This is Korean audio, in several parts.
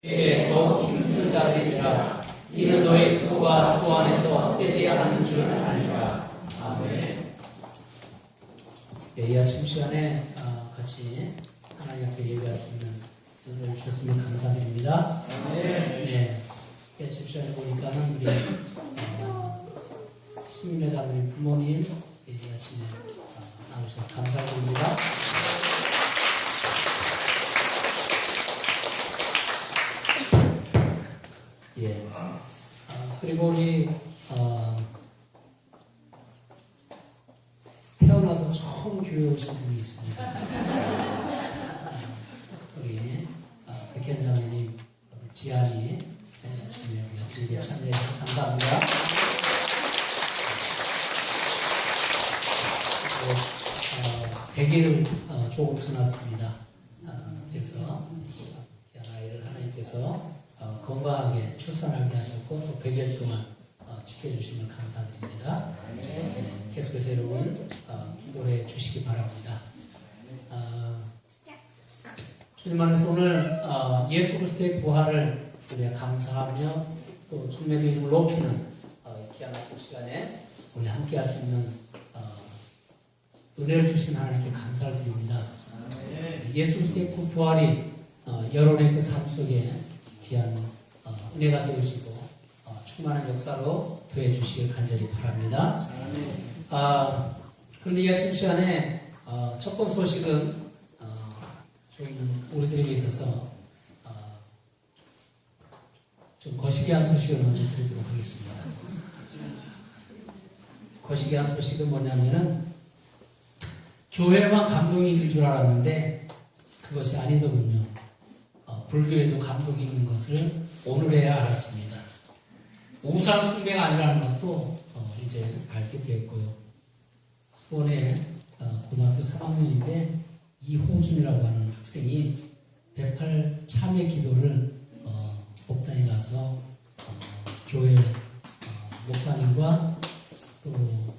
에게 더욱 힘쓰는 자들이라. 이는 너의 수고가 주 안에서 헛되지 않은 줄 아니라. 아멘. 이 아침 시간에 같이 하나님 앞에 예배할 수 있는 은혜를 주셨으면 감사드립니다. 네. 이 아침 시간에 보니까는 우리 신임자분의 부모님 이 아침에 나오셔서 감사드립니다. 예. 그리고 우리 태어나서 처음 교회 오신 분이 있습니다. 우리 백현자매님, 지안이 아침에 우리가 즐겨 참여해주셔서 감사합니다. 100일 조금 지났습니다. 그래서 귀한 아이를 하나님께서 건강하게 출산하게 하셨고 또 100일 동안 지켜주시면 감사드립니다. 계속해서 여러분 기도해 주시기 바랍니다. 주님 안에서 오늘 예수 그리스도의 부활을 우리가 감사하며 또 주님의 이름을 높이는 귀한 아침 시간에 우리 함께 할 수 있는 은혜를 주신 하나님께 감사를 드립니다. 예수 그리스도의 그 부활이 여러분의 그 삶 속에 귀한 은혜가 되어지고 충만한 역사로 되어 주시길 간절히 바랍니다. 그런데 이 아침 시간에 첫 번째 소식은 저희는 우리들에게 있어서 좀 거시기한 소식을 먼저 드리도록 하겠습니다. 거시기한 소식은 뭐냐면은 교회만 감동이 있는 줄 알았는데 그것이 아니더군요. 불교에도 감동이 있는 것을 오늘에야 알았습니다. 우상 숭배가 아니라는 것도 이제 알게 되었고요. 수원에 고등학교 3학년인데 이호준이라고 하는 학생이 108 참회 기도를 목단에 가서 교회 목사님과 또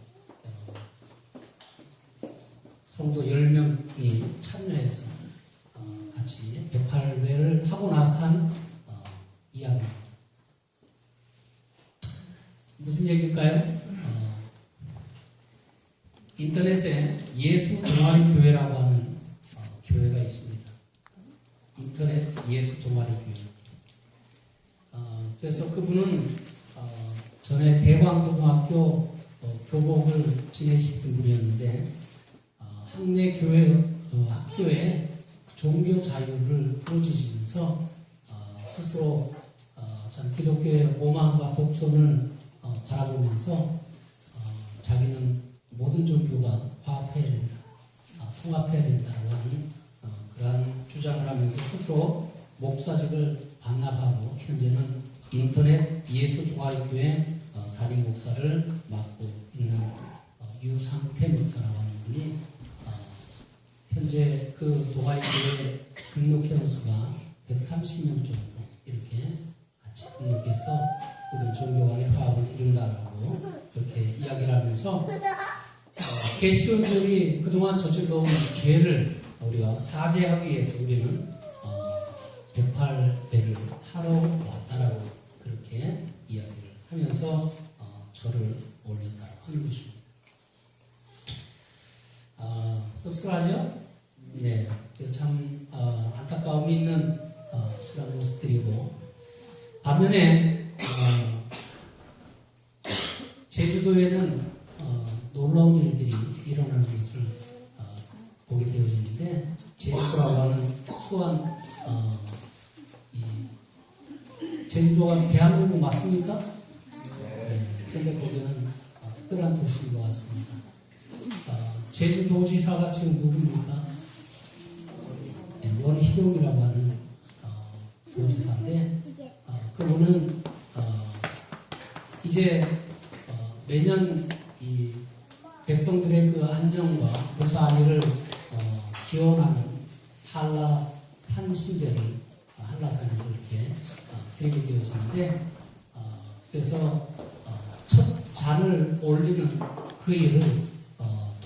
성도 10명이 참여해서 같이 108회를 하고 나서 한 이야기. 무슨 얘기일까요? 인터넷에 예수 동아리 교회라고 하는 교회가 있습니다. 인터넷 예수 동아리 교회. 그래서 그분은 전에 대광고등학교 교복을 지내시던 분이었는데 학내 교회 학교에 종교 자유를 부르짖으면서 스스로 참 기독교의 오만과 독선을 바라보면서 자기는 모든 종교가 화합해야 된다, 통합해야 된다고 하는 그러한 주장을 하면서 스스로 목사직을 반납하고 현재는 인터넷 예수 동아리교회 담임 목사를 맡고 있는 유상태 목사라고 하는 분이 현재 그 동아리교회 등록회원 수가 130명 정도 이렇게 같이 등록해서 우리 종교 간의 화합을 이룬다라고 그렇게 이야기를 하면서 개신교들이 그동안 저질러 온 죄를 우리가 사죄하기 위해서 우리는 108배를 하러 왔다라고 그렇게 이야기를 하면서 절을 올렸다고 하는 것입니다. 씁쓸하죠? 네, 참 안타까움이 있는 그런 모습들이고 반면에 제주도에는 놀라운 일들이 일어나는 것을 보게 되어지는데 제주도라고 하는 특수한 제주도가 대한민국 맞습니까? 네. 그런데 거기는 특별한 도시인 것 같습니다. 제주도지사가 지금 누굽니까? 네, 원희룡이라고 하는 도지사인데 그분은 이제 매년 이 백성들의 그 안정과 무사안위를 기원하는 한라산 신제를 한라산에서 이렇게 드리게 되어지는데 그래서 첫 잔을 올리는 그 일을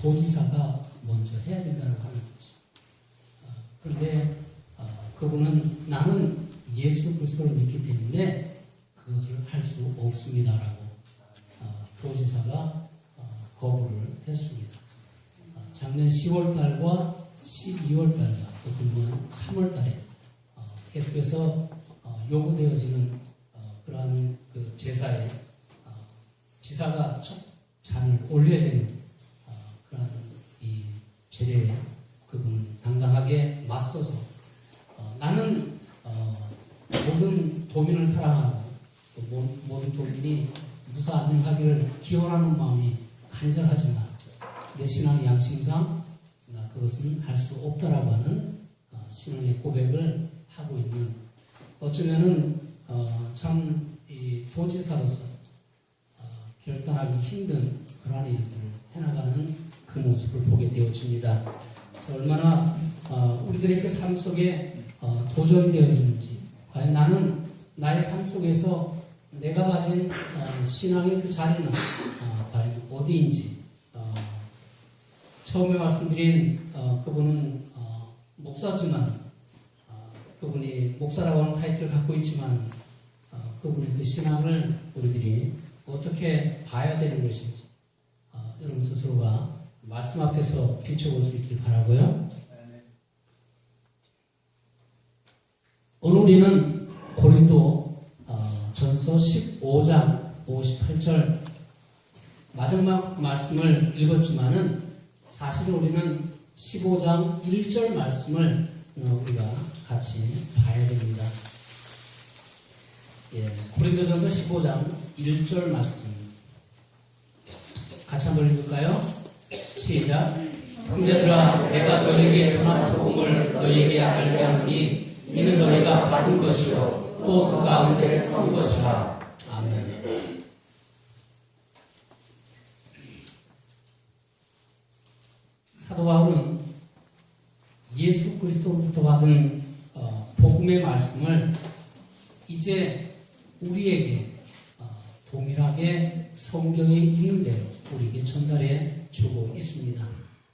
도지사가 먼저 해야 된다고 하는 것이. 그런데 그분은 나는 예수 예수 그리스도를 믿기 때문에 그것을 할 수 없습니다라고 도지사가 거부를 했습니다. 작년 10월달과 12월달과 또 그동안 3월달에 계속해서 요구되어지는 그러한 그 제사에 지사가 첫 잔을 올려야 되는 그러한 이 제례에 그분은 당당하게 맞서서 나는 모든 도민을 사랑하고 또 모든 도민이 무사안녕하기를 기원하는 마음이 간절하지만 내 신앙의 양심상 그것은 할 수 없다라고 하는 신앙의 고백을 하고 있는 어쩌면은 참 이 도지사로서 결단하기 힘든 그러한 일들을 해나가는 그 모습을 보게 되어집니다. 얼마나 우리들의 그 삶 속에 도전이 되어지는지, 과연 나는 나의 삶 속에서 내가 가진 신앙의 그 자리는 과연 어디인지, 처음에 말씀드린 그분은 목사지만 그분이 목사라고 하는 타이틀을 갖고 있지만 그분의 그 신앙을 우리들이 어떻게 봐야 되는 것인지 여러분 스스로가 말씀 앞에서 비춰볼 수 있길 바라고요. 오늘 우리는 고린도 전서 15장 58절 마지막 말씀을 읽었지만은 사실은 우리는 15장 1절 말씀을 우리가 같이 봐야 됩니다. 고린도전서 15장 1절 말씀 같이 한번 읽을까요? 시작. 형제들아, 내가 너희에게 전한 복음을 너희에게 알게 하노니 이는 너희가 받은 것이요 또 그 가운데 선 것이라. 아멘. 사도 바울은 예수 그리스도로부터 받은 복음의 말씀을 이제 우리에게 동일하게 성경에 있는 대로 우리에게 전달해 주고 있습니다.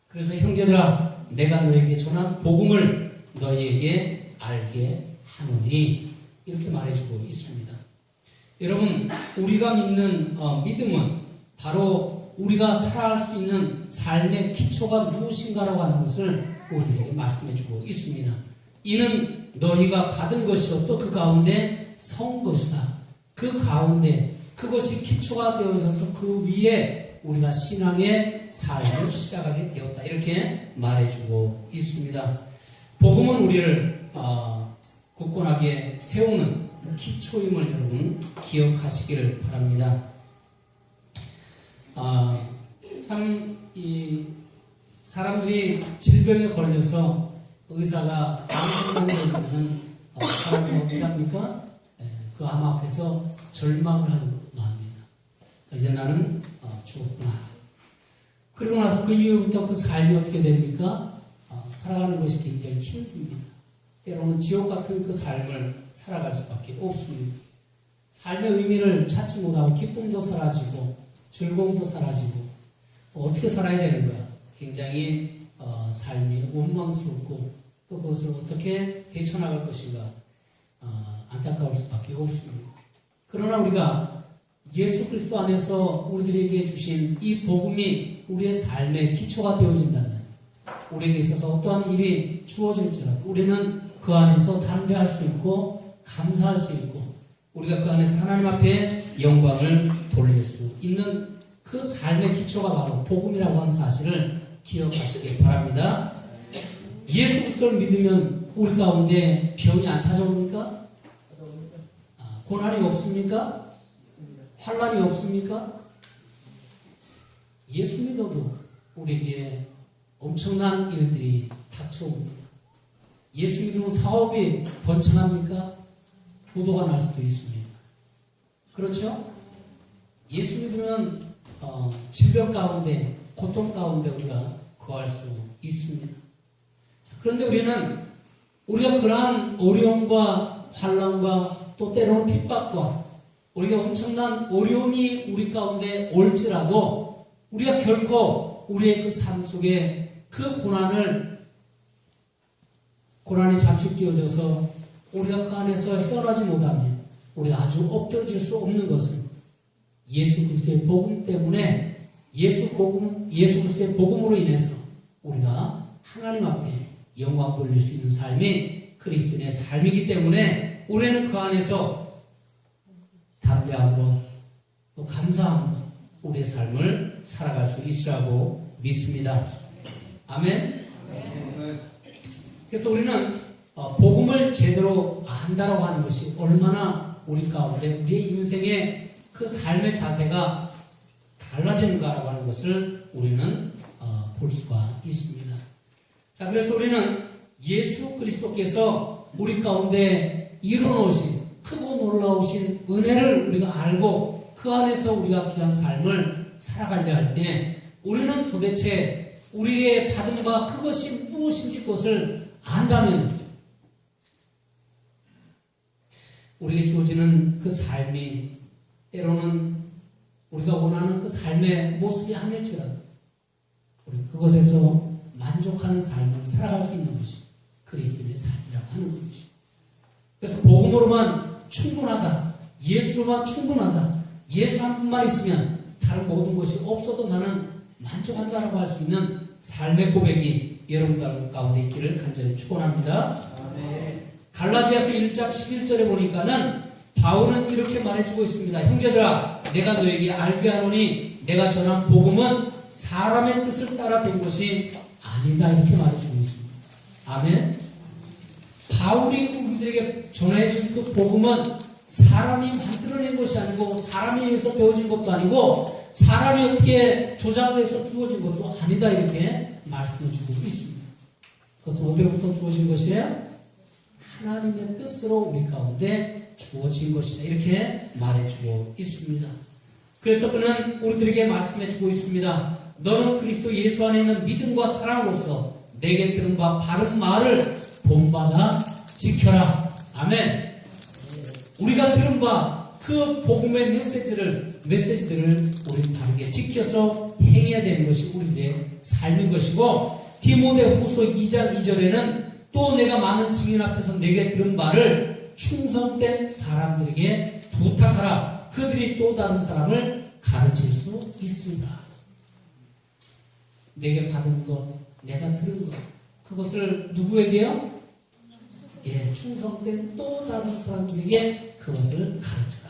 그래서 형제들아, 내가 너에게 전한 복음을 너희에게 알게 하노니 이렇게 말해주고 있습니다. 여러분, 우리가 믿는 믿음은 바로 우리가 살아갈 수 있는 삶의 기초가 무엇인가라고 하는 것을 우리에게 말씀해주고 있습니다. 이는 너희가 받은 것이요 또 그 가운데 선 것이다. 그 가운데 그것이 기초가 되어져서 그 위에 우리가 신앙의 삶을 시작하게 되었다. 이렇게 말해주고 있습니다. 복음은 우리를 굳건하게 세우는 기초임을 여러분 기억하시기를 바랍니다. 참 이 사람들이 질병에 걸려서 의사가 암을 걸리면 사람이 어떻게 합니까? 그 암 앞에서 절망을 하는 마음입니다. 이제 나는 죽었구나. 그러고 나서 그 이후부터 그 삶이 어떻게 됩니까? 살아가는 것이 굉장히 힘듭니다. 때로는 지옥 같은 그 삶을 살아갈 수밖에 없습니다. 삶의 의미를 찾지 못하고 기쁨도 사라지고 즐거움도 사라지고 어떻게 살아야 되는 거야? 굉장히 삶이 원망스럽고 또 그것을 어떻게 헤쳐나갈 것인가 안타까울 수밖에 없습니다. 그러나 우리가 예수 그리스도 안에서 우리들에게 주신 이 복음이 우리의 삶의 기초가 되어진다면 우리에게 있어서 어떠한 일이 주어질지라도 우리는 그 안에서 담대할 수 있고 감사할 수 있고 우리가 그 안에서 하나님 앞에 영광을 돌릴 수 있는 그 삶의 기초가 바로 복음이라고 하는 사실을 기억하시기 바랍니다. 예수 그리스도를 믿으면 우리 가운데 병이 안 찾아옵니까? 고난이 없습니까? 환난이 없습니까? 예수 믿어도 우리에게 엄청난 일들이 닥쳐옵니다. 예수 믿으면 사업이 번창합니까? 부도가 날 수도 있습니다. 그렇죠? 예수 믿으면 질병 가운데, 고통 가운데 우리가 거할 수 있습니다. 그런데 우리가 그러한 어려움과 환난과 또 때로는 핍박과 우리가 엄청난 어려움이 우리 가운데 올지라도 우리가 결코 우리의 그 삶 속에 그 고난이 잠시 띄워져서 우리가 그 안에서 헤어나지 못하면 우리가 아주 엎드러질 수 없는 것은 예수 그리스도의 복음 때문에 예수 그리스도의 복음으로 인해서 우리가 하나님 앞에 영광 돌릴 수 있는 삶이 그리스도인의 삶이기 때문에 우리는 그 안에서 담대함으로 또 감사함으로 우리의 삶을 살아갈 수 있으라고 믿습니다. 아멘. 그래서 우리는 복음을 제대로 안다라고 하는 것이 얼마나 우리 가운데 우리의 인생의 그 삶의 자세가 달라지는가라고 하는 것을 우리는 볼 수가 있습니다. 자, 그래서 우리는 예수 그리스도께서 우리 가운데 이루어놓으신 크고 놀라우신 은혜를 우리가 알고 그 안에서 우리가 귀한 삶을 살아가려 할 때 우리는 도대체 우리의 받은 바 그것이 무엇인지 그것을 안다면 우리에게 주어지는 그 삶이 때로는 우리가 원하는 그 삶의 모습이 아닐지라도 우리 그것에서 만족하는 삶을 살아갈 수 있는 것이 그리스도의 삶이라고 하는 것이죠. 그래서 복음으로만 충분하다, 예수로만 충분하다, 예수 한 분만 있으면 다른 모든 것이 없어도 나는 만족한다라고 할 수 있는 삶의 고백이 여러분들 가운데 있기를 간절히 축원합니다. 갈라디아서 1장 11절에 보니까는 바울은 이렇게 말해주고 있습니다. 형제들아, 내가 너에게 알게 하노니 내가 전한 복음은 사람의 뜻을 따라 된 것이 아니다, 이렇게 말해주고 있습니다. 아멘. 바울이 우리들에게 전해준 그 복음은 사람이 만들어낸 것이 아니고 사람에 의해서 되어진 것도 아니고 사람이 어떻게 조작해서 주어진 것도 아니다, 이렇게 말씀해주고 있습니다. 그것은 어디로부터 주어진 것이에요? 하나님의 뜻으로 우리 가운데 주어진 것이다, 이렇게 말해주고 있습니다. 그래서 그는 우리들에게 말씀해주고 있습니다. 너는 그리스도 예수 안에 있는 믿음과 사랑으로서 내게 들은 바 바른 말을 본받아 지켜라. 아멘. 우리가 들은 바 그 복음의 메시지들을 우리 바르게 지켜서 행해야 되는 것이 우리들의 삶인 것이고, 디모데후서 2장 2절에는 또 내가 많은 증인 앞에서 내게 들은 바를 충성된 사람들에게 부탁하라. 그들이 또 다른 사람을 가르칠 수 있습니다. 내게 받은 것, 내가 들은 것, 그것을 누구에게요? 예, 충성된 또 다른 사람들에게 그것을 가르쳐라.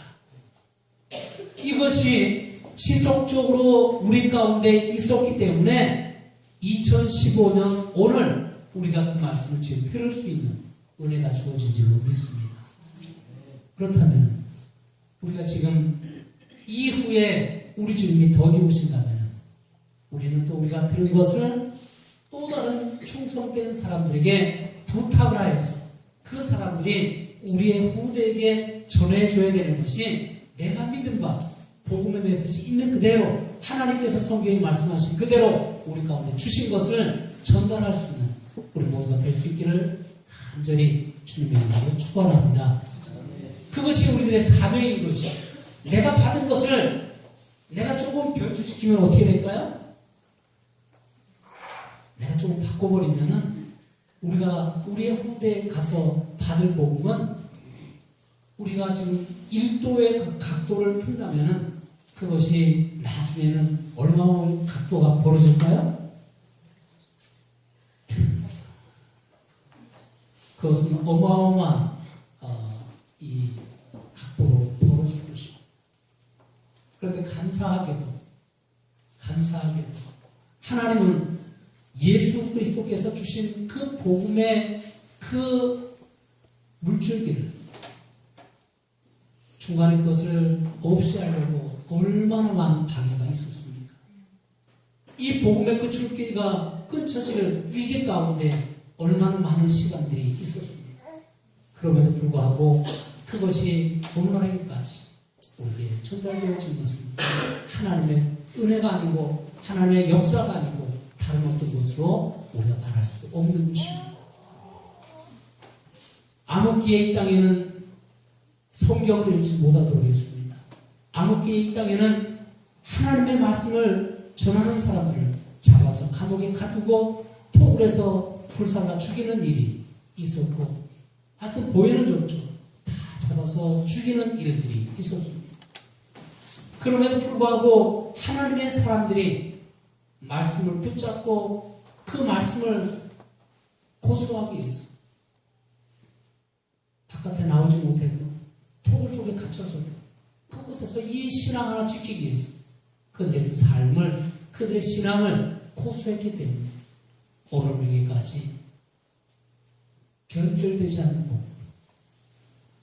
이것이 지속적으로 우리 가운데 있었기 때문에 2015년 오늘 우리가 그 말씀을 지금 들을 수 있는 은혜가 주어진 줄로 믿습니다. 그렇다면 우리가 지금 이후에 우리 주님이 더디 오신다면 우리는 또 우리가 들은 것을 또 다른 충성된 사람들에게 부탁을 하여서 그 사람들이 우리의 후대에게 전해줘야 되는 것이 내가 믿은 바 복음의 메시지 있는 그대로 하나님께서 성경에 말씀하신 그대로 우리 가운데 주신 것을 전달할 수 있는 우리 모두가 될 수 있기를 간절히 주님의 이름으로 축원합니다. 그것이 우리들의 사명인 것이, 내가 받은 것을 내가 조금 변주시키면 어떻게 될까요? 내가 조금 바꿔버리면은 우리가 우리의 후대에 가서 받을 복음은 우리가 지금 1도의 그 각도를 튼다면은 그것이 나중에는 얼마나 각도가 벌어질까요? 그것은 어마어마한 이 각도로 벌어질 것이고, 그런데 감사하게도 하나님은 예수 그리스도께서 주신 그 복음의 그 물줄기를 중간에 그것을 없이 하려고 얼마나 많은 방해가 있었습니까? 이 복음의 그 줄기가 끊쳐질 위기 가운데 얼마나 많은 시간들이 있었습니까? 그럼에도 불구하고 그것이 오늘날에까지 우리에게 전달되어진 것은 하나님의 은혜가 아니고 하나님의 역사가 아니고 다른 어떤 것으로 우리가 말할 수 없는 것입니다. 암흑기의 이 땅에는 성경을 읽지 못하도록 했습니다. 암흑기의 이 땅에는 하나님의 말씀을 전하는 사람들을 잡아서 감옥에 가두고 폭을 해서 불살라 죽이는 일이 있었고, 하여튼 보이는 족족 다 잡아서 죽이는 일들이 있었습니다. 그럼에도 불구하고 하나님의 사람들이 말씀을 붙잡고 그 말씀을 고수하기 위해서 바깥에 나오지 못해도 토굴 속에 갇혀서 그곳에서 이 신앙 하나 지키기 위해서 그들의 삶을, 그들의 신앙을 고수했기 때문에 오늘 우리에게까지 변절되지 않는 복,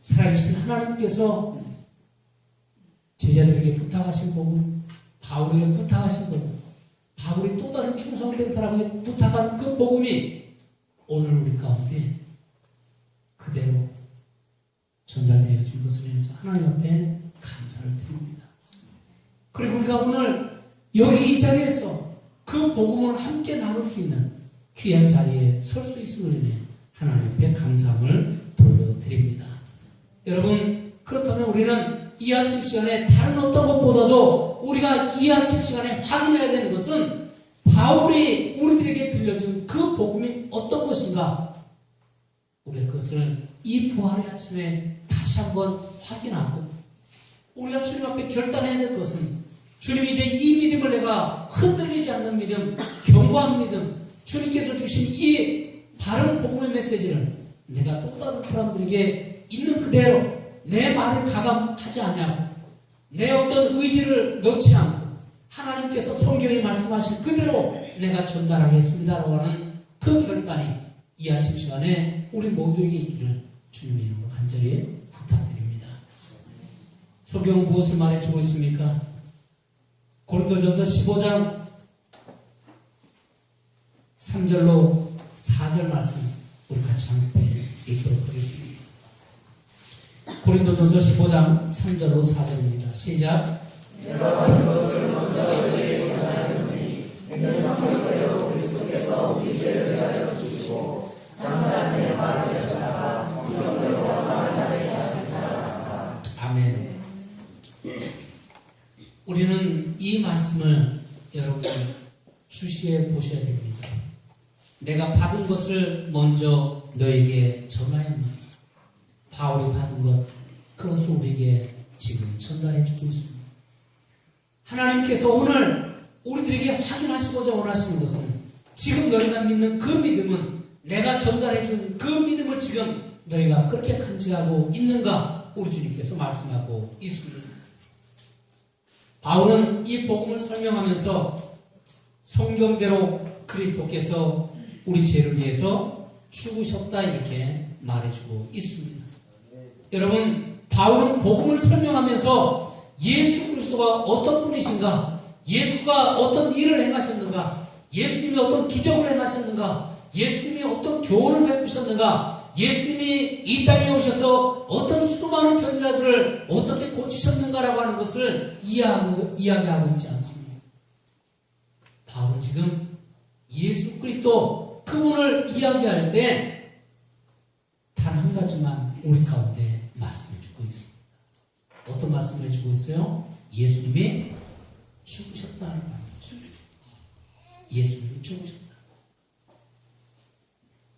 살아계신 하나님께서 제자들에게 부탁하신 복음, 바울에게 부탁하신 복음, 바울이 또 다른 충성된 사람에게 부탁한 그 복음이 오늘 우리 가운데 그대로 전달되어진 것을 위해서 하나님 앞에 감사를 드립니다. 그리고 우리가 오늘 여기 이 자리에서 그 복음을 함께 나눌 수 있는 귀한 자리에 설 수 있음을 인해 하나님 앞에 감사함을 돌려드립니다. 여러분, 그렇다면 우리는 이 아침 시간에 다른 어떤 것보다도 우리가 이 아침 시간에 확인해야 되는 것은 바울이 우리들에게 들려준 그 복음이 어떤 것인가, 우리 그것을 이 부활의 아침에 다시 한번 확인하고 우리가 주님 앞에 결단해야 될 것은 주님 이제 이 믿음을 내가 흔들리지 않는 믿음, 견고한 믿음, 주님께서 주신 이 바른 복음의 메시지를 내가 또 다른 사람들에게 있는 그대로 내 말을 가감하지 않냐고, 내 어떤 의지를 넣지 않고 하나님께서 성경에 말씀하신 그대로 내가 전달하겠습니다라고 하는 그 결단이 이 아침 시간에 우리 모두에게 있기를 주님의 이름으로 간절히 부탁드립니다. 성경은 무엇을 말해주고 있습니까? 고린도전서 15장 3절로 4절 말씀 우리 같이 함께 읽도록 하겠습니다. 고린도전서 15장 3절로 4절입니다. 시작. 내가 받은 것을 먼저 너희에게 전하였노니 이는 성령께로 그리스도께서 우리 죄를 위하여 주시고 장사한 제 말을 듣다가 성령으로 사망을 당하게 하신 사람. 아멘. 우리는 이 말씀을 여러분 주시해 보셔야 됩니다. 내가 받은 것을 먼저 너에게 전하였노니, 바울이 받은 것, 그것을 우리에게 지금 전달해 주고 있습니다. 하나님께서 오늘 우리들에게 확인하시고자 원하시는 것은 지금 너희가 믿는 그 믿음은 내가 전달해 준 그 믿음을 지금 너희가 그렇게 간직하고 있는가, 우리 주님께서 말씀하고 있습니다. 바울은 이 복음을 설명하면서 성경대로 그리스도께서 우리 죄를 위해서 죽으셨다 이렇게 말해주고 있습니다. 여러분, 바울은 복음을 설명하면서 예수 그리스도가 어떤 분이신가, 예수가 어떤 일을 행하셨는가, 예수님이 어떤 기적을 행하셨는가, 예수님이 어떤 교훈을 베푸셨는가, 예수님이 이 땅에 오셔서 어떤 수많은 병자들을 어떻게 고치셨는가라고 하는 것을 이야기하고 있지 않습니다. 바울은 지금 예수 그리스도 그분을 이야기할 때 단 한 가지만 우리 가운데 말씀해 주고 있습니다. 어떤 말씀을 해주고 있어요? 예수님이 죽으셨다는 말이죠. 예수님이 죽으셨다.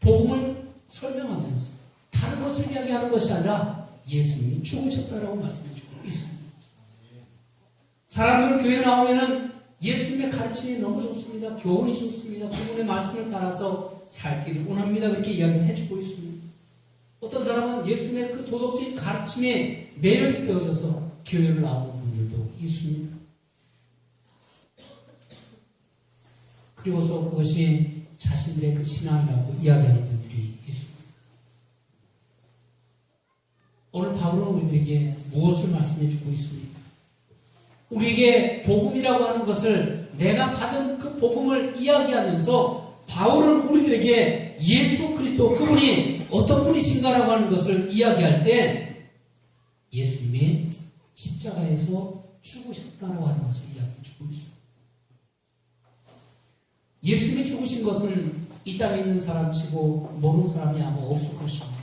복음을 설명하면서 다른 것을 이야기하는 것이 아니라 예수님이 죽으셨다라고 말씀해 주고 있습니다. 사람들은 교회 나오면은 예수님의 가르침이 너무 좋습니다. 교훈이 좋습니다. 그분의 말씀을 따라서 살기를 원합니다. 그렇게 이야기를 해주고 있습니다. 어떤 사람은 예수님의 그 도덕적인 가르침에 매력이 되어져서 교회를 나오는 분들도 있습니다. 그리고서 그것이 자신들의 그 신앙이라고 이야기하는 분들이 있습니다. 오늘 바울은 우리들에게 무엇을 말씀해 주고 있습니까? 우리에게 복음이라고 하는 것을 내가 받은 그 복음을 이야기하면서 바울은 우리들에게 예수 그리스도 그분이 어떤 분이신가라고 하는 것을 이야기할 때 예수님이 십자가에서 죽으셨다고 하는 것을 이야기해 주고 있습니다. 예수님이 죽으신 것은 이 땅에 있는 사람치고 모르는 사람이 아마 없을 것입니다.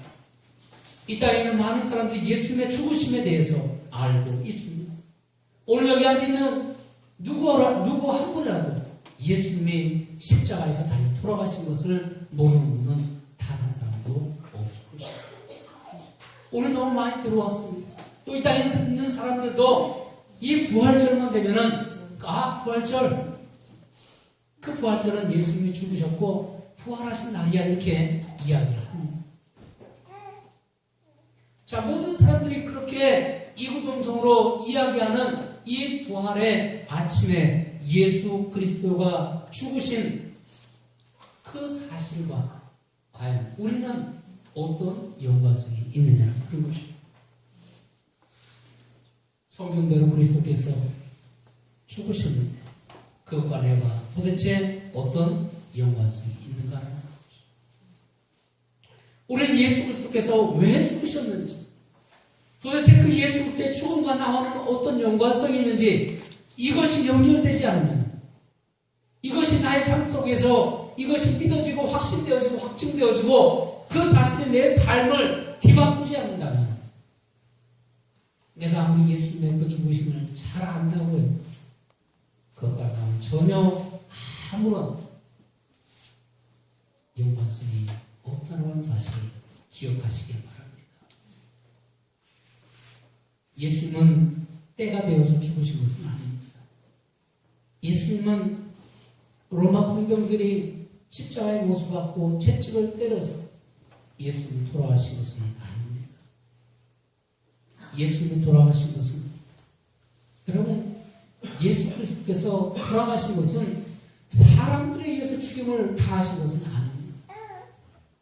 이 땅에 있는 많은 사람들이 예수님의 죽으심에 대해서 알고 있습니다. 오늘 여기 앉아있는 누구 한 분이라도 예수님이 십자가에서 달려 돌아가신 것을 모르는 분은 단 한 사람도 없을 것입니다. 오늘 너무 많이 들어왔습니다. 또 이 땅에 있는 사람들도 이 부활절만 되면은 부활절, 그 부활절은 예수님이 죽으셨고 부활하신 날이야 이렇게 이야기를 합니다. 자, 모든 사람들이 그렇게 이구동성으로 이야기하는 이 부활의 아침에 예수 그리스도가 죽으신 그 사실과 과연 우리는 어떤 연관성이 있느냐는 그런 것입니다. 성경대로 그리스도께서 죽으셨는데 그것과 내가 도대체 어떤 연관성이 있는가 하는 것입니다. 우리는 예수 그리스도께서 왜 죽으셨는지, 도대체 그 예수 그리스도의 죽음과 나와는 어떤 연관성이 있는지, 이것이 연결되지 않으면, 이것이 나의 삶 속에서 이것이 믿어지고 확신되어지고 확증되어지고 그 사실이 내 삶을 뒤바꾸지 않는다면, 내가 아무리 예수님의 그 죽으심을 잘 안다고 해요, 그것과 나는 전혀 아무런 연관성이 없다는 하는 사실을 기억하시길 바랍니다. 예수님은 때가 되어서 죽으신 것은 아닙니다. 예수님은 로마 군병들이 십자가에 못을 받고 채찍을 때려서 예수님이 돌아가신 것은 아닙니다. 예수님이 돌아가신 것은, 여러분, 예수 그리스도께서 돌아가신 것은 사람들에 의해서 죽임을 당하신 것은 아닙니다.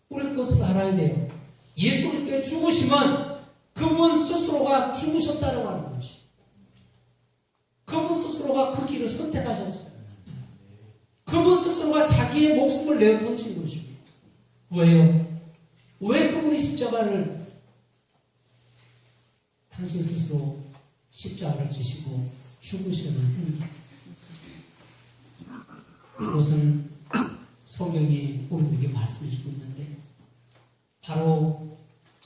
우리 그것을 알아야 돼요. 예수 그리스도의 죽으심은 그분 스스로가 죽으셨다고 하는 것이, 그분 스스로가 그 길을 선택하셨어요. 그분 스스로가 자기의 목숨을 내어 던진 것입니다. 왜요? 왜 그분이 십자가를, 당신 스스로 십자가를 지시고 죽으셨느냐? 그것은 성경이 우리들에게 말씀해주고 있는데, 바로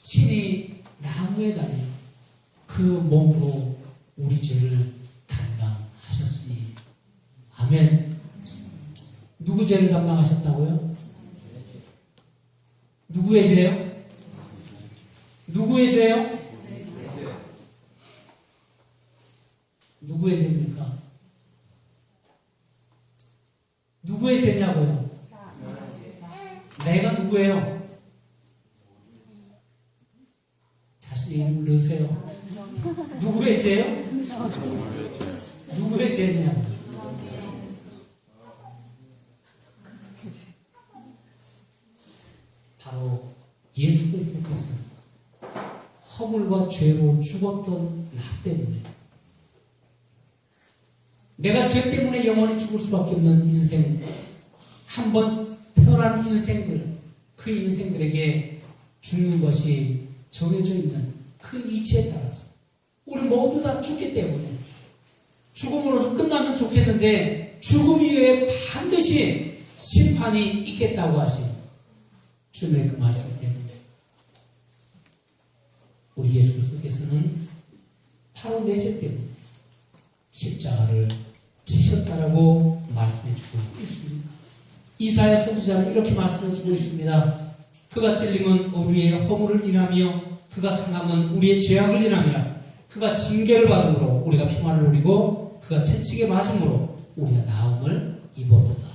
친히 나무에 달려 그 몸으로 우리 죄를 담당하셨으니. 아멘. 누구 죄를 담당하셨다고요? 누구의 죄요? 누구의 죄요? 누구의 죄입니까? 누구의 죄냐고요? 내가 누구예요? 자신의 이름을 넣으세요. 누구의 죄요? 누구의 죄냐? 바로 예수 그리스도께서 허물과 죄로 죽었던 나 때문에, 내가 죄 때문에 영원히 죽을 수밖에 없는 인생, 한번 태어난 인생들, 그 인생들에게 죽는 것이 정해져 있는 그 이치에 따라서 우리 모두 다 죽기 때문에, 죽음으로서 끝나면 좋겠는데 죽음 이후에 반드시 심판이 있겠다고 하신 주님의 그 말씀 때문에 우리 예수 그리스도께서는 바로 내 죄 때문에 십자가를 지셨다라고 말씀해주고 있습니다. 이사야 선지자는 이렇게 말씀해주고 있습니다. 그가 찔림은 우리의 허물을 인하며 그가 상함은 우리의 죄악을 인함이라. 그가 징계를 받음으로 우리가 평안을 누리고 그가 채찍에 맞음으로 우리가 나음을 입었도다.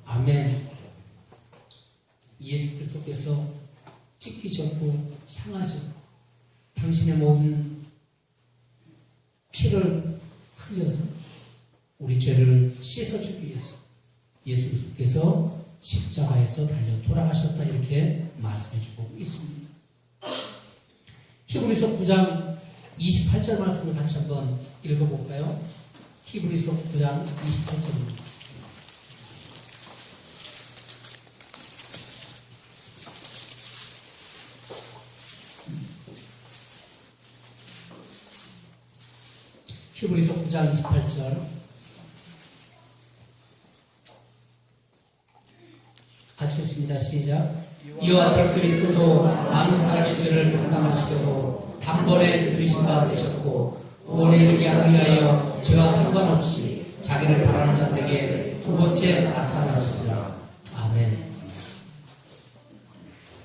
아멘. 예수 그리스도께서 찢기셨고 상하셨고 당신의 모든 피를 흘려서 우리 죄를 씻어주기 위해서 예수 그리스도께서 십자가에서 달려 돌아가셨다, 이렇게 말씀해주고 있습니다. 히브리서 9장 28절 말씀을 같이 한번 읽어볼까요? 히브리서 9장 28절입니다. 히브리서 9장 28절 같이 읽습니다. 시작. 이와 같이 그리스도도 많은 사람의 죄를 담당하시려고 단번에 들으신 바 되셨고 구원에 이르게 하기 위하여 죄와 상관없이 자기를 바라는 자들에게 두 번째 나타나시리라. 아멘.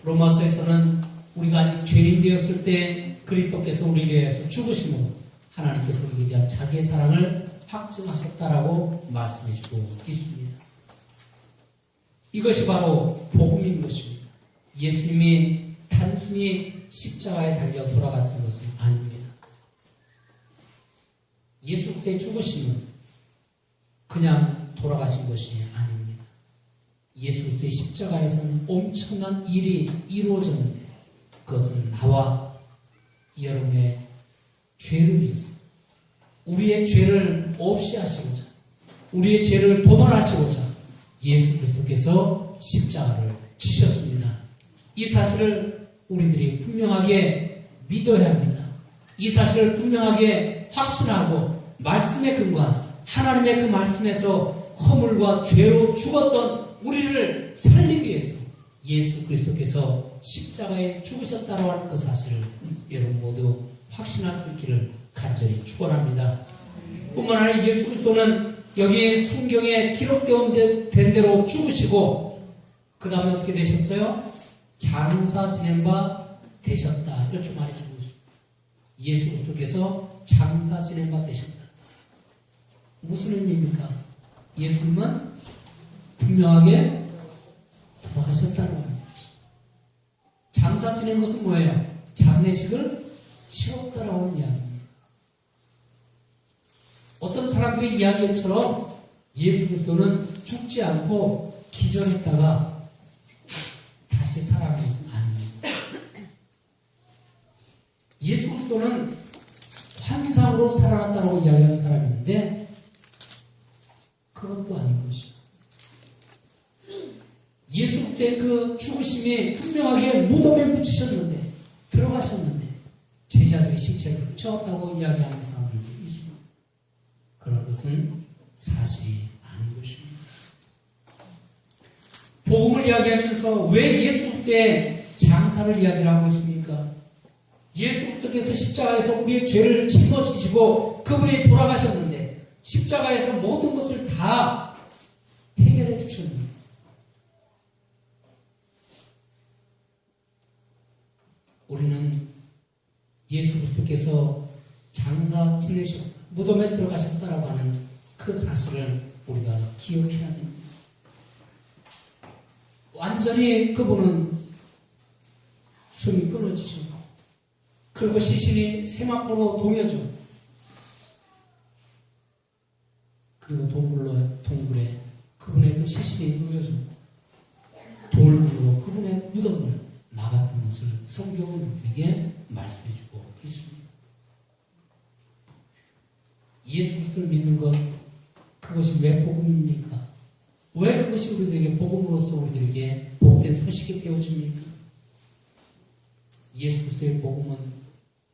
로마서에서는 우리가 아직 죄인 되었을 있을 때 그리스도께서 우리를 위해서 죽으심으로 하나님께서 우리에 대한 자기의 사랑을 확증하셨다라고 말씀해주고 있습니다. 이것이 바로 복음인 것입니다. 예수님이 단순히 십자가에 달려 돌아가신 것은 아닙니다. 예수 그리스도의 죽으심은 그냥 돌아가신 것이 아닙니다. 예수 그리스도의 십자가에서는 엄청난 일이 이루어졌는데 그것은 나와 여러분의 죄를 위해서 우리의 죄를 없이 하시고자 우리의 죄를 도말하시고자 예수 그리스도께서 십자가를 지셨습니다. 이 사실을 우리들이 분명하게 믿어야 합니다. 이 사실을 분명하게 확신하고 말씀에 근거한 하나님의 그 말씀에서 허물과 죄로 죽었던 우리를 살리기 위해서 예수 그리스도께서 십자가에 죽으셨다고 하는 그 사실을 여러분 모두 확신할 수 있기를 간절히 축원합니다. 뿐만 아니라 예수 그리스도는 여기 성경에 기록된 대로 죽으시고 그 다음에 어떻게 되셨어요? 장사 지낸 바 되셨다 이렇게 말해주고 있습니다. 예수 그리스도께서 장사 지낸 바 되셨다. 무슨 의미입니까? 예수님은 분명하게 돌아가셨다는 겁니다. 장사 지낸 것은 뭐예요? 장례식을 치렀다라고 하는 이야기입니다. 어떤 사람들의 이야기처럼 예수 그리스도는 죽지 않고 기절했다가 다시 살아난 것은 아닙니다. 예수 그리스도는 환상으로 살아났다고 이야기하는 사람이 있는데 그것도 아닌 것이죠. 예수 그리스도의 그 죽으심이 분명하게 무덤에 붙이셨는데 들어가셨는데 제자들의 시체를 훔쳐왔다고 이야기하는 사람들도 있습니다. 그런 것은 사실이 아닌 것입니다. 복음을 이야기하면서 왜 예수 그리스도의 장사를 이야기하고 있습니까? 예수 그리스도께서 십자가에서 우리의 죄를 짊어지시고 그분이 돌아가셨는데 십자가에서 모든 것을 다 해결해 주셨는데 우리는 예수 그리스도께서 장사 지내셨다, 무덤에 들어가셨다라고 하는 그 사실을 우리가 기억해야 됩니다. 완전히 그분은 숨이 끊어지셨고 그리고 시신이 세마포로 동여져 그리고 동굴에 그분의 그 시신이 놓여졌고 돌로 그분의 무덤을 막았던 것을 성경은 우리에게 말씀해주고 있습니다. 예수 그리스도를 믿는 것 그것이 왜 복음입니까? 왜 그것이 우리들에게 복음으로서 우리들에게 복된 소식이 되어집니까? 예수 그리스도의 복음은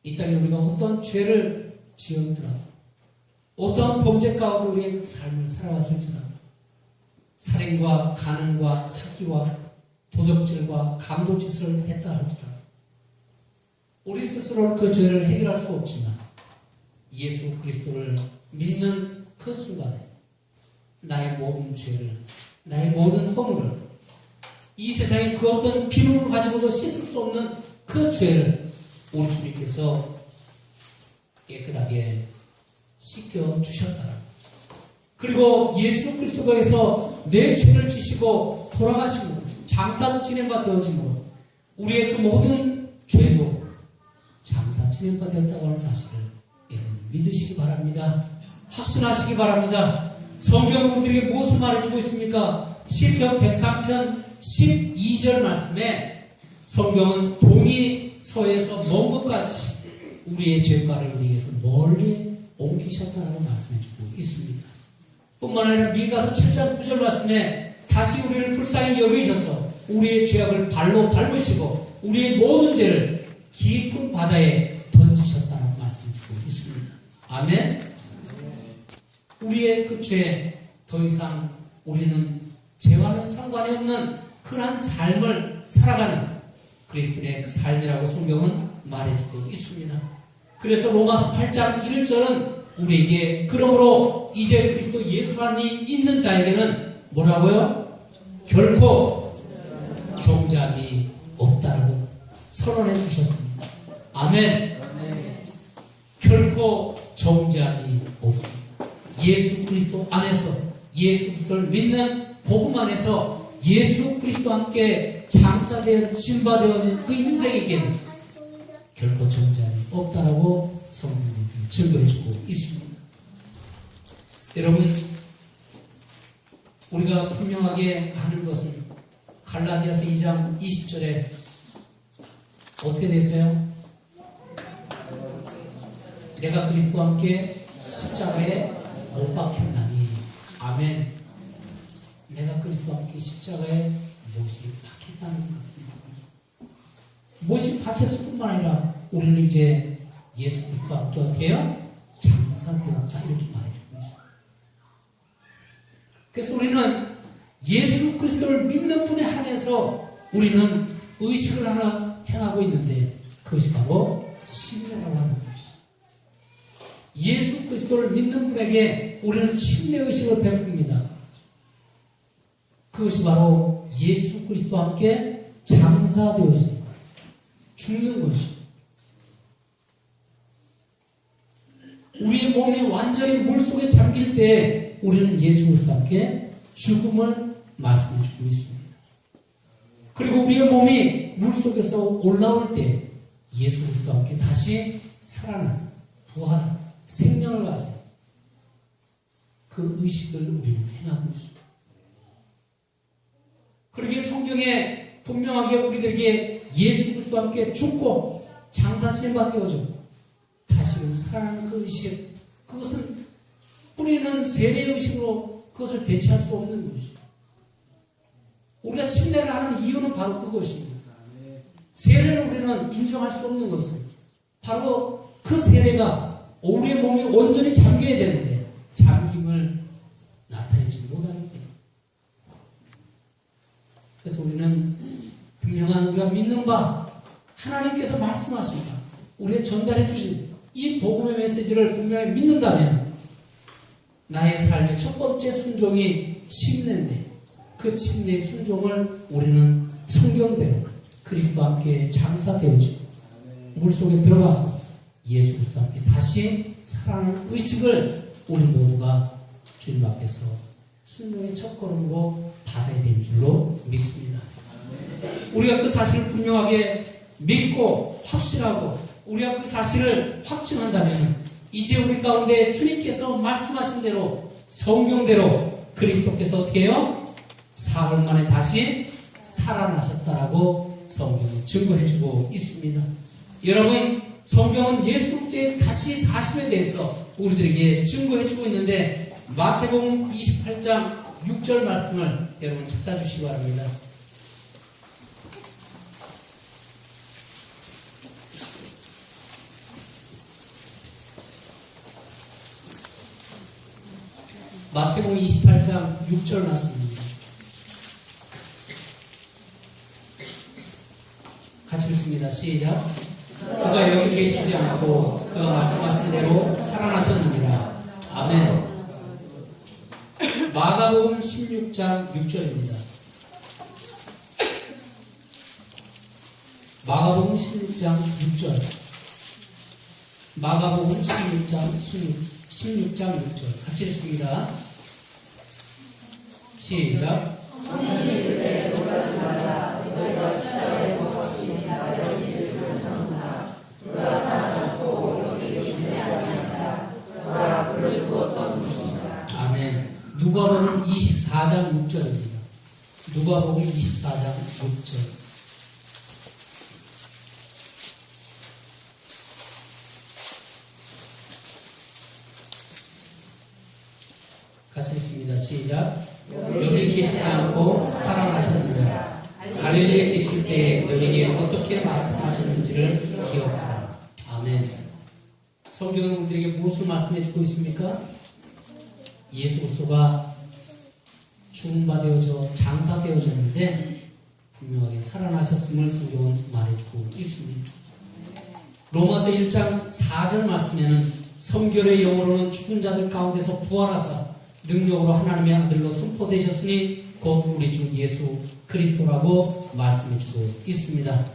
이 땅에 우리가 어떤 죄를 지었더라도 어떤 범죄 가운데 우리의 삶을 살아왔을지라도 살인과 간음과 사기와 도적질과 강도짓을 했다 할지라도 우리 스스로 그 죄를 해결할 수 없지만 예수 그리스도를 믿는 그 순간에 나의 모든 죄를 나의 모든 허물을 이 세상에 그 어떤 비누를 가지고도 씻을 수 없는 그 죄를 우리 주님께서 깨끗하게 씻겨주셨다. 그리고 예수 그리스도께서 내 죄를 지시고 돌아가심으로 장사 지낸 바 되어짐으로 우리의 그 모든 죄도 장사 지낸 바 되었다고 하는 사실을 여러분 믿으시기 바랍니다. 확신하시기 바랍니다. 성경은 우리들에게 무엇을 말해주고 있습니까? 시편 103편 12절 말씀에 성경은 동이 서에서 먼 것같이 우리의 죄가를 우리에게서 멀리 옮기셨다라고 말씀해주고 있습니다. 뿐만 아니라 미가서 7장 9절 말씀에 다시 우리를 불쌍히 여기셔서 우리의 죄악을 발로 밟으시고 우리의 모든 죄를 깊은 바다에 던지셨다라고 말씀해주고 있습니다. 아멘. 우리의 그 죄 더 이상 우리는 죄와는 상관이 없는 그러한 삶을 살아가는 그리스도인의 그 삶이라고 성경은 말해주고 있습니다. 그래서 로마서 8장 1절은 우리에게 그러므로 이제 그리스도 예수 안에 있는 자에게는 뭐라고요? 결코 정죄함이 없다라고 선언해 주셨습니다. 아멘. 결코 정죄함이 없습니다. 예수 그리스도 안에서, 예수 그리스도를 믿는 복음 안에서 예수 그리스도와 함께 장사되어 진바되어진 그 인생에게는 결코 정죄함이 없다라고 성경이 증거해주고 있습니다. 여러분, 우리가 분명하게 아는 것은 갈라디아서 2장 20절에 어떻게 됐어요? 내가 그리스도와 함께 십자가에 못 박혔나니. 아멘. 내가 그리스도와 함께 십자가에 못이 박혔다는 것입니다. 못이 박혔을 뿐만 아니라 우리는 이제 예수 그리스도와 함께 어떻게 해요? 장사되었다, 이렇게 말해주고 있습니다. 그래서 우리는 예수 그리스도를 믿는 분에 한해서 우리는 의식을 하나 행하고 있는데, 그것이 바로 침례라고 하는 것입니다. 예수 그리스도를 믿는 분에게 우리는 침례의식을 베풉니다. 그것이 바로 예수 그리스도와 함께 장사되어진 죽는 것입니다. 우리의 몸이 완전히 물속에 잠길 때 우리는 예수 그리스도와 함께 죽음을 말씀해 주고 있습니다. 그리고 우리의 몸이 물속에서 올라올 때 예수 그리스도와 함께 다시 살아나는, 부활하는, 생명을 가진 그 의식을 우리는 행하고 있습니다. 그러기에 성경에 분명하게 우리들에게 예수 그리스도와 함께 죽고 장사질바 되어져 다시금 살아나는 그 의식, 그것은 뿌리는 세례의식으로 그것을 대체할 수 없는 것입니다. 우리가 침례를 하는 이유는 바로 그것입니다. 세례를 우리는 인정할 수 없는 것은 바로 그 세례가 우리의 몸이 온전히 잠겨야 되는데 잠김을 나타내지 못하기 때문에. 그래서 우리는 분명한 우리가 믿는 바, 하나님께서 말씀하십니다. 우리의 전달해 주신 이 복음의 메시지를 분명히 믿는다면 나의 삶의 첫 번째 순종이 침례인데, 그 침례의 순종을 우리는 성경대로 그리스도와 함께 장사되어지고 물속에 들어가 예수 그리스도와 함께 다시 살아나는 의식을 우리 모두가 주님 앞에서 순종의 첫걸음으로 받아야 되는 줄로 믿습니다. 우리가 그 사실을 분명하게 믿고 확신하고 우리가 그 사실을 확증한다면 이제 우리 가운데 주님께서 말씀하신 대로 성경대로 그리스도께서 어떻게 해요? 사흘 만에 다시 살아나셨다라고 성경은 증거해주고 있습니다. 여러분, 성경은 예수 그리스도의 다시 사심에 대해서 우리들에게 증거해주고 있는데, 마태복음 28장 6절 말씀을 여러분 찾아주시기 바랍니다. 마태복음 28장 6절 말씀입니다. 같이 읽습니다. 시작. 그가 여기 계시지 않고 그가 말씀하신 대로 살아나셨느니라. 아멘. 마가복음 16장 6절입니다. 마가복음 16장 6절. 마가복음 16장 6절. 같이 읽습니다. 시작. 아멘. 누가복음 24장 6절입니다. 누가복음 24장 6절. 같이 읽습니다. 시작. 여기 계시지 않고 살아나셨느냐. 갈릴리에 계실 때에 너에게 어떻게 말씀하셨는지를 기억하라. 아멘. 성경은 우리에게 무엇을 말씀해 주고 있습니까? 예수 그리스도가 죽음받아져 장사되어졌는데 분명하게 살아나셨음을 성경은 말해주고 있습니다. 로마서 1장 4절 말씀에는 성결의 영으로는 죽은 자들 가운데서 부활하사 능력으로 하나님의 아들로 선포되셨으니 곧 우리 주 예수 그리스도라고 말씀해주고 있습니다.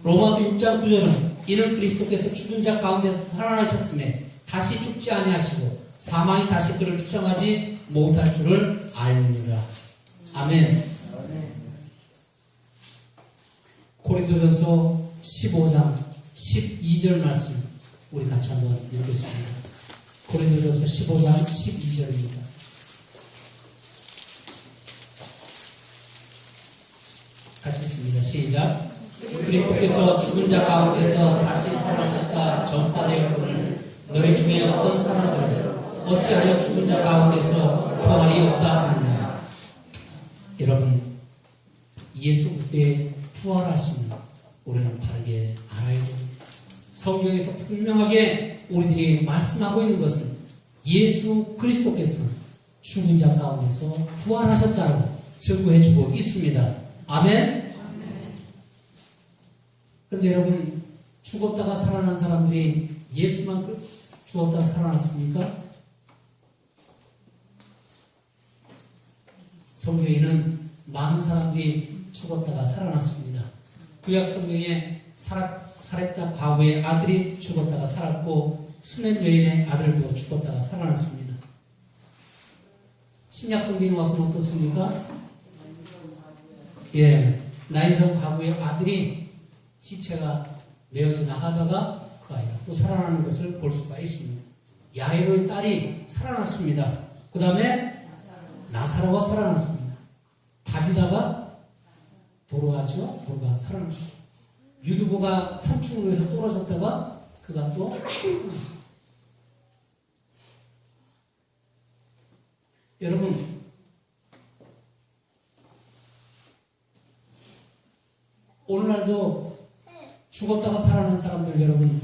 로마서 6장 9절은 이는 그리스도께서 죽은 자 가운데서 살아나셨음에 다시 죽지 아니하시고 사망이 다시 그를 추정하지 못할 줄을 알미니라. 아멘. 고린도전서 15장 12절 말씀 우리 같이 한번 읽겠습니다. 고린도전서 15장 12절입니다. 같이 읽습니다. 시작. 그리스도께서 죽은 자 가운데서 다시 살아나셨다 전파되었거늘 너희 중에 어떤 사람들은 어찌하여 죽은 자 가운데서 부활이 없다 하느냐. 여러분, 예수 그리스도의 부활하심을 우리는 바르게 알아야 됩니다. 성경에서 분명하게 우리들이 말씀하고 있는 것은 예수 그리스도께서 죽은 자 가운데서 부활하셨다고 증거해주고 있습니다. 아멘. 그런데 여러분, 죽었다가 살아난 사람들이 예수만 죽었다가 살아났습니까? 성경에는 많은 사람들이 죽었다가 살아났습니다. 구약 성경에 사렙다 과부의 아들이 죽었다가 살았고 수넴 여인의 아들도 죽었다가 살아났습니다. 신약 성경에 와서는 어떻습니까? 나인성 과부의 아들이 시체가 메어져 나가다가 그 아이가 또 살아나는 것을 볼 수가 있습니다. 야이로의 딸이 살아났습니다. 그 다음에 나사로가 살아났습니다. 다비다가 돌아가죠. 돌아가 살아났습니다. 유두보가 3층으로 떨어졌다가 그가 또 살아났습니다. 여러분, 오늘날도 죽었다가 살아난 사람들 여러분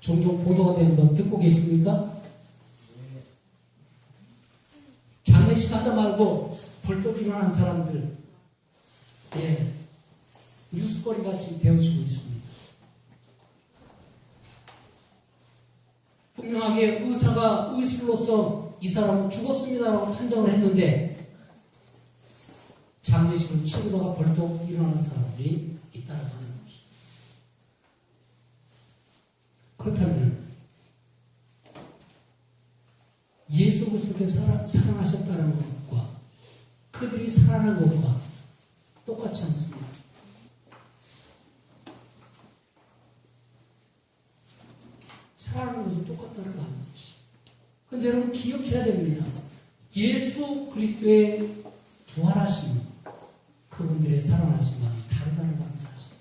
종종 보도가 되는 거 듣고 계십니까? 장례식 하다 말고 벌떡 일어난 사람들 뉴스거리 같이 되어지고 있습니다. 분명하게 의사가 의술로서 이 사람은 죽었습니다라고 판정을 했는데 장례식을 치르다가 벌떡 일어나는 사람들이 있다라고 하는 것입니다. 그렇다면 예수 그리스도께서 살아나셨다는 것과 그들이 살아난 것과 똑같지 않습니다. 살아나는 것은 똑같다는 거 하는 것이. 그런데 여러분 기억해야 됩니다. 예수 그리스도의 부활하심은 그분들의 살아나심과는 다르다는 거 사실.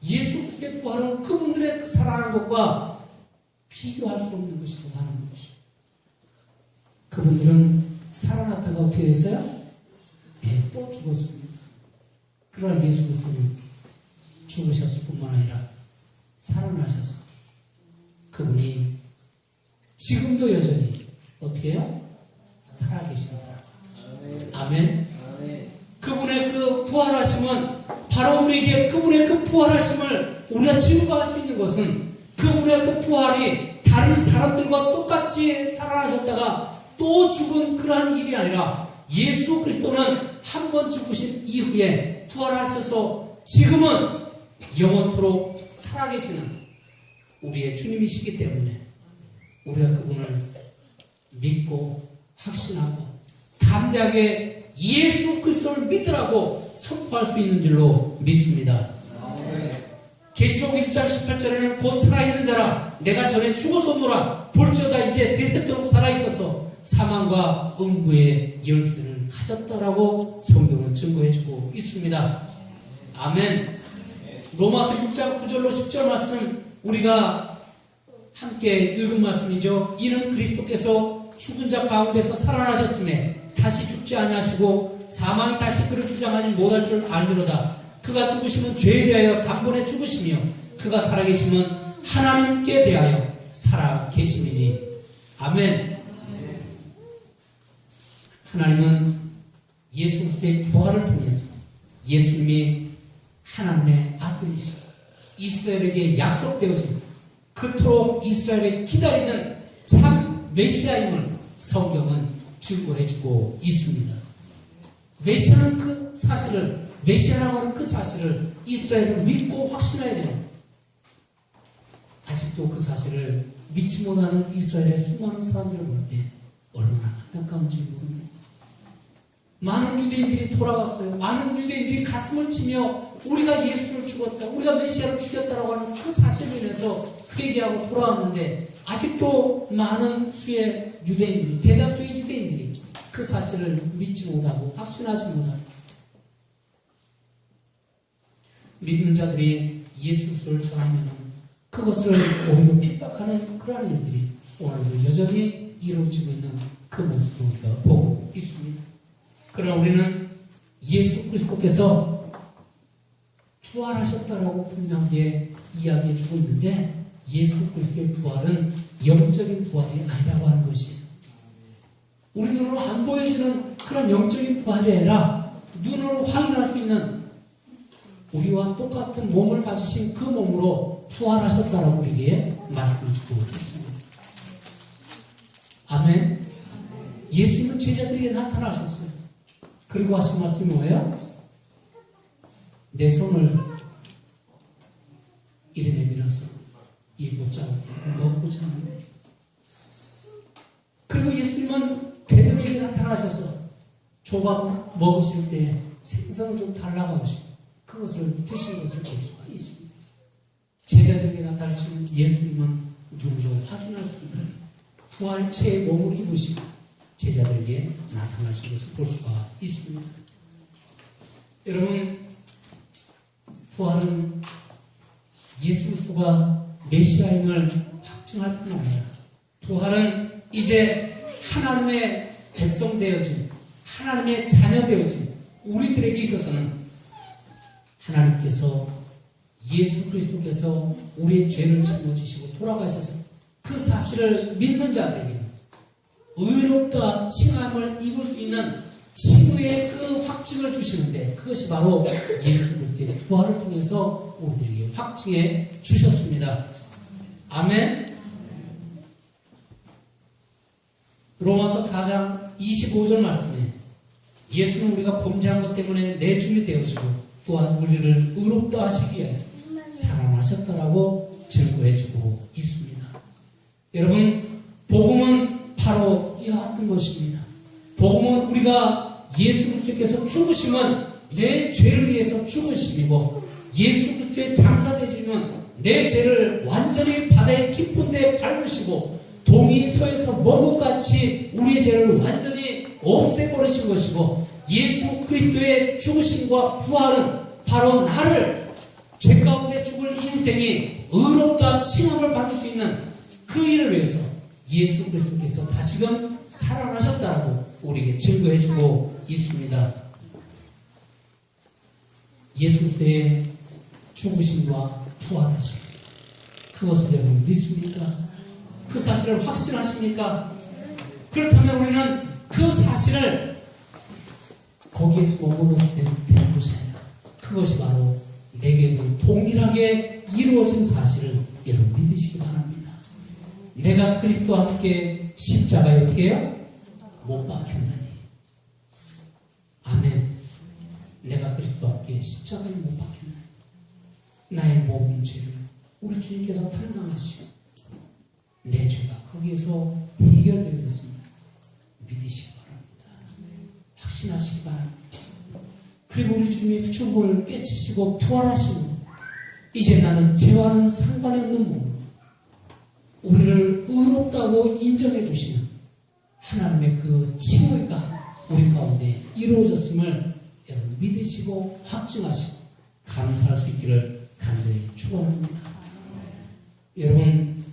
예수 그리스도의 부활은 그분들의 그 살아난 것과 비교할 수 없는 것이라고 하는 것이. 그분들은 살아났다가 어떻게 했어요? 또 죽었습니다. 그러나 예수 그리스도는 죽으셨을 뿐만 아니라 살아나셔서 그분이 지금도 여전히 어떻게 해요? 살아계신다. 아멘. 그분의 그 부활하심은 바로 우리에게 그분의 그 부활하심을 우리가 증거할 수 있는 것은 그분의 그 부활이 다른 사람들과 똑같이 살아나셨다가 또 죽은 그러한 일이 아니라 예수 그리스도는 한 번 죽으신 이후에 부활하셔서 지금은 영원토록 살아계시는 우리의 주님이시기 때문에 우리가 그분을 믿고 확신하고 담대하게 예수 그리스도를 믿으라고 선포할 수 있는 줄로 믿습니다. 계시록 1장 18절에는 곧 살아있는 자라 내가 전에 죽었었노라 볼지어다 이제 세세토록 살아있어서 사망과 음부의 열쇠를 가졌다라고 성경은 증거해주고 있습니다. 아멘. 로마서 6장 9절로 10절 말씀 우리가 함께 읽은 말씀이죠. 이는 그리스도께서 죽은 자 가운데서 살아나셨음에 다시 죽지 아니하시고 사망이 다시 그를 주장하지 못할 줄 알미로다. 그가 죽으심은 죄에 대하여 단번에 죽으시며 그가 살아계심은 하나님께 대하여 살아계심이니. 아멘. 하나님은 예수 그리스도의 부활을 통해서 예수님이 하나님의 아들이시고 이스라엘에게 약속되어진 그토록 이스라엘에 기다리던 참 메시아임을 성경은 증거해주고 있습니다. 메시아는 그 사실을 메시아라고 하는 그 사실을 이스라엘은 믿고 확신해야 됩니다. 아직도 그 사실을 믿지 못하는 이스라엘의 수많은 사람들을 볼 때 얼마나 안타까운지 모릅니다. 많은 유대인들이 돌아왔어요. 많은 유대인들이 가슴을 치며 우리가 예수를 죽었다, 우리가 메시아를 죽였다라고 하는 그 사실로 인해서 회개하고 돌아왔는데 아직도 많은 수의 유대인들이, 대다수의 유대인들이 그 사실을 믿지 못하고 확신하지 못하고 믿는 자들이 예수를 전하면 그것을 오히려 핍박하는 그러한 일들이 오늘도 여전히 이루어지고 있는 그 모습을 우리가 보고 있습니다. 그러나 우리는 예수 그리스도께서 부활하셨다라고 분명하게 이야기해 주고 있는데 예수 그리스도의 부활은 영적인 부활이 아니라고 하는 것이에요. 우리 눈으로 안 보여지는 그런 영적인 부활이 아니라 눈으로 확인할 수 있는 우리와 똑같은 몸을 가지신 그 몸으로 부활하셨다라고 우리에게 말씀을 주고 있습니다. 아멘. 예수님은 제자들에게 나타나셨어요. 그리고 하신 말씀이 뭐예요? 내 손을 이리 내밀어서 이 못자국에 넣고자 하는데, 그리고 예수님은 베드로에게 나타나셔서 조각 먹으실 때 생선을 좀 달라고 하시고 그것을 드신 것을 볼 수가 있습니다. 제자들에게 나타나신 예수님은 눈으로 확인할 수 있는 부활체의 몸을 입으시고 제자들에게 나타나신 것을 볼 수가 있습니다. 여러분, 부활은 예수 그리스도가 메시아임을 확증할 뿐 아니라 부활은 이제 하나님의 백성 되어진, 하나님의 자녀 되어진 우리들에게 있어서는 하나님께서 예수 그리스도께서 우리의 죄를 짊어지시고 돌아가셔서 그 사실을 믿는 자들에게 의롭다 칭함을 입을 수 있는 칭의의 그 확증을 주시는데 그것이 바로 예수 그리스도의 부활을 통해서 우리들에게 확증해 주셨습니다. 아멘. 로마서 4장 25절 말씀에 예수는 우리가 범죄한 것 때문에 내 주이 되어지고 또한 우리를 의롭다 하시기 위해서 살아나셨다라고 증거해주고 있습니다. 여러분, 복음은 바로 이와 같은 것입니다. 복음은 우리가 예수 그리스도께서 죽으심은 내 죄를 위해서 죽으심이고 예수 그리스도의 장사되심은 내 죄를 완전히 바다의 깊은 데 밟으시고 동이 서에서 먼 것 같이 우리의 죄를 완전히 없애버리신 것이고 예수 그리스도의 죽으심과 부활은 바로 나를 죄 가운데 죽을 인생이 의롭다 칭함을 받을 수 있는 그 일을 위해서 예수 그리스도께서 다시금 살아나셨다라고 우리에게 증거해주고 있습니다. 예수 그리스도의 죽으심과 부활하심, 그것을 여러분 믿습니까? 그 사실을 확신하십니까? 그렇다면 우리는 그 사실을 거기에서 머물러서 되는 것이 아니라 그것이 바로 내게도 동일하게 이루어진 사실을 여러분 믿으시기 바랍니다. 내가 그리스도와 함께 십자가에 어떻게 해요? 못 박혔나니. 아멘. 내가 그리스도와 함께 십자가에 못 박혔나니. 나의 모든 죄를 우리 주님께서 담당하시고 내 죄가 거기에서 해결되었습니다. 믿으시기 바랍니다. 확신하시기 바랍니다. 그리고 우리 주님이 죽음을 깨치시고 부활하시고 이제 나는 죄와는 상관이 없는 몸, 우리를 의롭다고 인정해 주시는 하나님의 그 칭의가 우리 가운데 이루어졌음을 여러분 믿으시고 확증하시고 감사할 수 있기를 간절히 축원합니다. 여러분,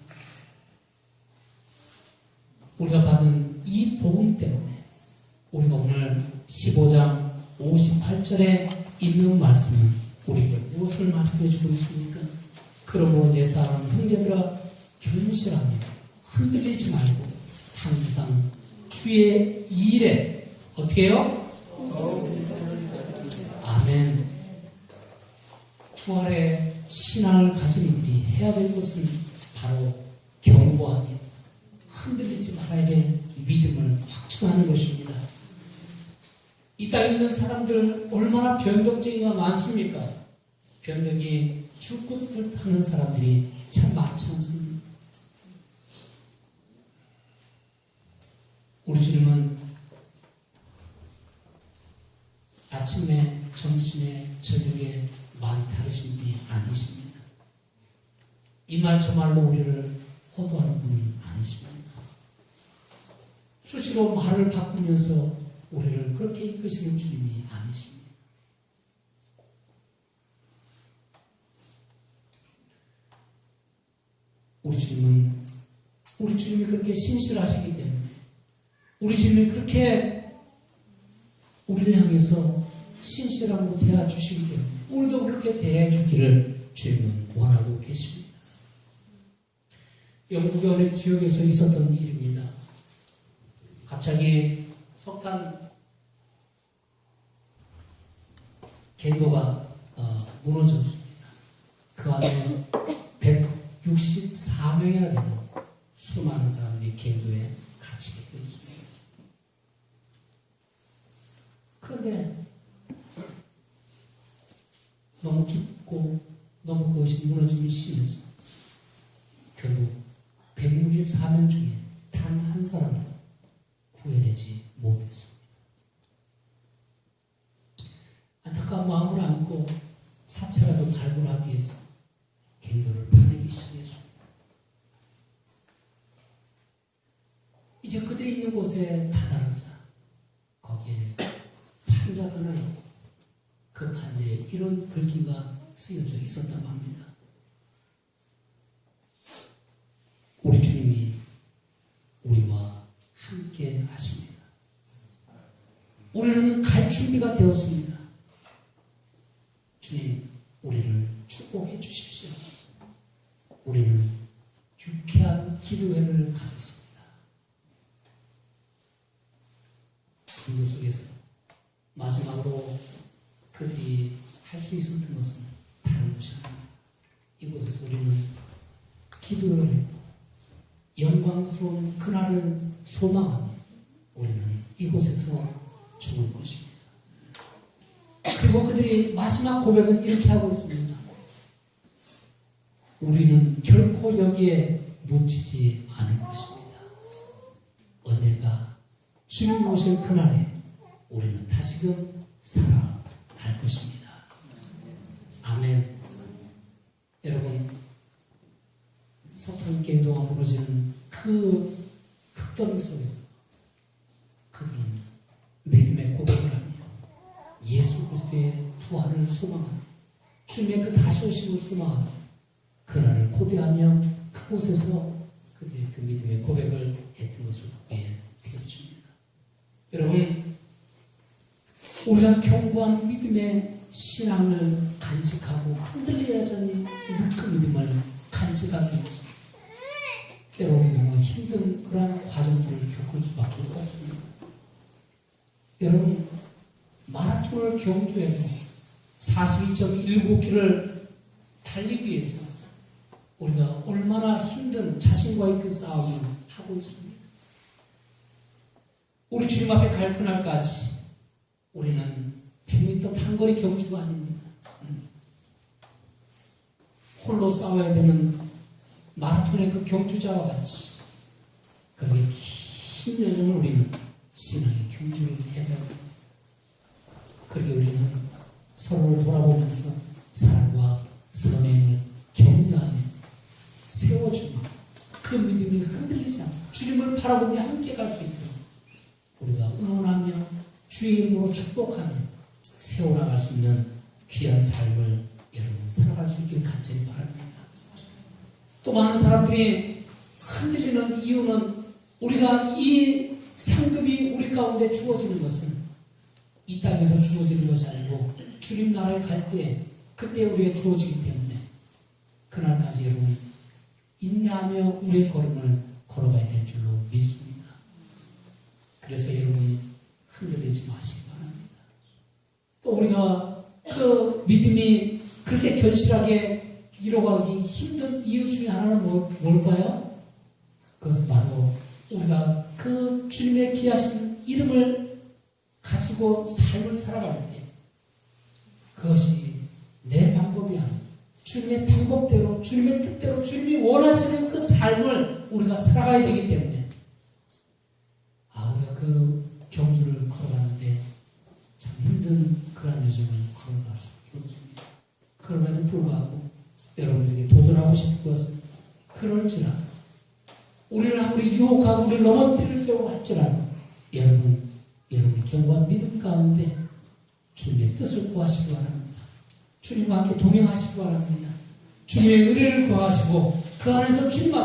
우리가 받은 이 복음 때문에 우리가 오늘 15장 58절에 있는 말씀은 우리에게 무엇을 말씀해 주고 있습니까? 그러므로 내 사랑하는 형제들아 견실하며 흔들리지 말고 항상 주의 일에 어떻게 해요? 아멘. 부활의 신앙을 가진 이들이 해야 될 것은 바로 경고하며 흔들리지 말아야 될 믿음을 확증하는 것입니다. 이 땅에 있는 사람들 얼마나 변덕쟁이가 많습니까? 변덕이 죽고 하는 사람들이 참 많지 않습니까? 우리 주님은 아침에, 점심에, 저녁에 많이 다르신 분이 아니십니다. 이 말 저 말로 우리를 호도하는 분이 아니십니다. 수시로 말을 바꾸면서 우리를 그렇게 이끄시는 주님이 아니십니다. 우리 주님이 그렇게 신실하시기 때문에, 우리 주님이 그렇게 우리를 향해서 신실함으로 대해주시기 때문에 우리도 그렇게 대해주기를 주님은 원하고 계십니다. 영국의 어느 지역에서 있었던 일입니다. 갑자기 석탄 갱도가 무너졌습니다. 그 안에 164명이나 되는 수많은 사람들이 갱도에 갇히게 되었습니다. 그런데 너무 깊고 너무 그것이 무너짐이 심해서 결국 164명 중에 단 한 사람도 구해내지 못했습니다. 안타까운 마음을 안고 사체라도 발굴하기 위해서 갱도를 파내기 시작했습니다. 이제 그들이 있는 곳에 다다르자 거기에 판자가 하나 있고 그 판자에 이런 글귀가 쓰여져 있었다고 합니다. 우리 주님이 우리와 함께 하십니다. 우리는 갈 준비가 되었습니다. 주님, 우리를 축복해 주십시오. 우리는 유쾌한 기도회를 가졌습니다. 그 속에서 마지막으로 그들이 할 수 있었던 것은 다른 것이 아닙니다. 이곳에서 우리는 기도를 했고 영광스러운 그날을 소망하며 우리는 이곳에서 죽을 것입니다. 그리고 그들이 마지막 고백은 이렇게 하고 있습니다. 우리는 결코 여기에 묻히지 않을 것입니다. 언젠가 주님 오실 그날에 우리는 다시금 살아날 것입니다. 아멘. 여러분, 석탄 갱도가 무너지는 그 흑더미 속에 그들은 믿음의 고백을 하며 예수 그리스도의 부활을 소망하며 주님의 그 다시 오심을 소망하며 그날을 고대하며 그곳에서 그들의 그 믿음의 고백을 했던 것을 보게 되어집니다. 여러분, 우리가 견고한 믿음의 신앙을 간직하고 흔들리지 않는 그 믿음을 간직하기 위해서 때로는 너무 힘든 그러한 과정들을 겪을 수밖에 없습니다. 여러분, 마라톤을 경주해서 42.19km를 달리기 위해서 우리가 얼마나 힘든 자신과의 그 싸움을 하고 있습니다. 우리 주님 앞에 갈 그날까지 우리는 100m 단거리 경주가 아닙니다. 홀로 싸워야 되는 마라톤의 그 경주자와 같이 그렇게 긴 여정을 우리는 신앙의 경주를 해야 합니다. 그렇게 우리는 서로를 돌아보면서 사랑과 선행을 격려하며 세워주며 그 믿음이 흔들리지 않고 주님을 바라보며 함께 갈 수 있도록 우리가 응원하며 주의 이름으로 축복하며 세워나갈 수 있는 귀한 삶을 여러분 살아갈 수 있길 간절히 바랍니다. 또 많은 사람들이 흔들리는 이유는 우리가 이 상급이 우리 가운데 주어지는 것은 이 땅에서 주어지는 것이 아니고 주님 나라에 갈 때 그때 우리에게 주어지기 때문에 그날까지 여러분 인내하며 우리의 걸음을 걸어가야 될 줄로 믿습니다. 그래서 여러분 흔들리지 마시기 바랍니다. 또 우리가 그 믿음이 그렇게 견실하게 이뤄가기 힘든 이유 중에 하나는 뭘까요? 그것은 바로 우리가 그 주님의 귀하신 이름을 가지고 삶을 살아갈 때 그것이 내 방법이 아니고 주님의 방법대로, 주님의 뜻대로, 주님이 원하시는 그 삶을 우리가 살아가야 되기 때문에 우리가 그 경주를 걸어가는데 참 힘든 그런 여정을 걸어갈 수밖에 없습니다. 그럼에도 불구하고 여러분들에게 도전하고 싶은 것은 그럴지라도 우리를 아무리 유혹하고 우리를 넘어뜨리려고 할지라도 여러분의 견고한 믿음 가운데 주님의 뜻을 구하시기 바랍니다. 주님과 함께 동행하시기 바랍니다. 주님의 의뢰를 구하시고 그 안에서 주님 앞에